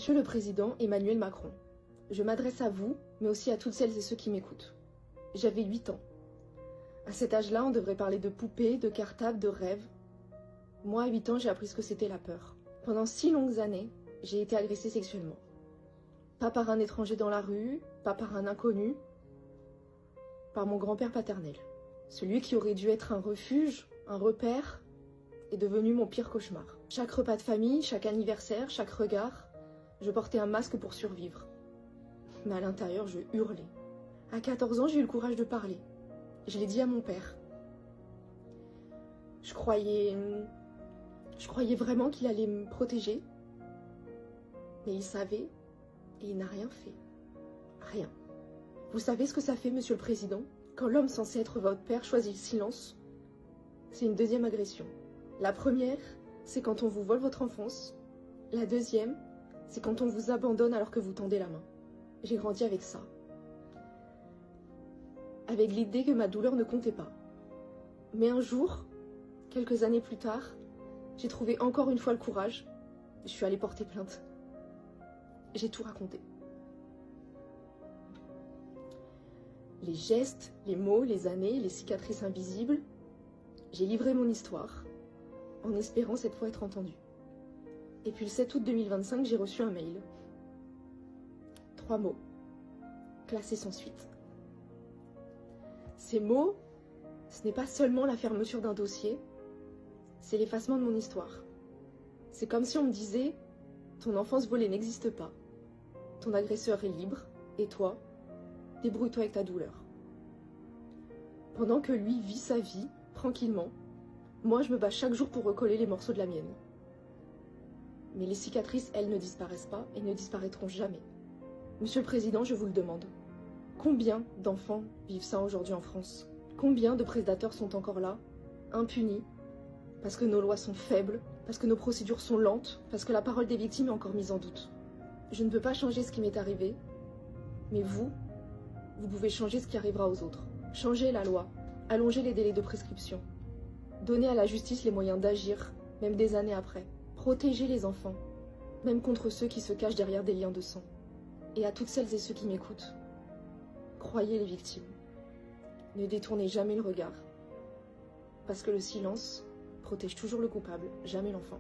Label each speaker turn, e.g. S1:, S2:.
S1: Monsieur le Président Emmanuel Macron, je m'adresse à vous, mais aussi à toutes celles et ceux qui m'écoutent. J'avais 8 ans. À cet âge-là, on devrait parler de poupées, de cartables, de rêves. Moi, à 8 ans, j'ai appris ce que c'était la peur. Pendant 6 longues années, j'ai été agressée sexuellement. Pas par un étranger dans la rue, pas par un inconnu, par mon grand-père paternel. Celui qui aurait dû être un refuge, un repère, est devenu mon pire cauchemar. Chaque repas de famille, chaque anniversaire, chaque regard, je portais un masque pour survivre. Mais à l'intérieur, je hurlais. À 14 ans, j'ai eu le courage de parler. Je l'ai dit à mon père. Je croyais vraiment qu'il allait me protéger. Mais il savait et il n'a rien fait. Rien. Vous savez ce que ça fait, Monsieur le Président, quand l'homme censé être votre père choisit le silence? C'est une deuxième agression. La première, c'est quand on vous vole votre enfance. La deuxième, c'est quand on vous abandonne alors que vous tendez la main. J'ai grandi avec ça. Avec l'idée que ma douleur ne comptait pas. Mais un jour, quelques années plus tard, j'ai trouvé encore une fois le courage. Je suis allée porter plainte. J'ai tout raconté. Les gestes, les mots, les années, les cicatrices invisibles. J'ai livré mon histoire, en espérant cette fois être entendue. Et puis le 7 août 2025, j'ai reçu un mail. 3 mots, classés sans suite. Ces mots, ce n'est pas seulement la fermeture d'un dossier, c'est l'effacement de mon histoire. C'est comme si on me disait, ton enfance volée n'existe pas, ton agresseur est libre, et toi, débrouille-toi avec ta douleur. Pendant que lui vit sa vie, tranquillement, moi je me bats chaque jour pour recoller les morceaux de la mienne. Mais les cicatrices, elles, ne disparaissent pas et ne disparaîtront jamais. Monsieur le Président, je vous le demande. Combien d'enfants vivent ça aujourd'hui en France? Combien de prédateurs sont encore là, impunis, parce que nos lois sont faibles, parce que nos procédures sont lentes, parce que la parole des victimes est encore mise en doute? Je ne peux pas changer ce qui m'est arrivé, mais vous pouvez changer ce qui arrivera aux autres. Changer la loi, allonger les délais de prescription, donner à la justice les moyens d'agir, même des années après. Protéger les enfants, même contre ceux qui se cachent derrière des liens de sang. Et à toutes celles et ceux qui m'écoutent, croyez les victimes. Ne détournez jamais le regard. Parce que le silence protège toujours le coupable, jamais l'enfant.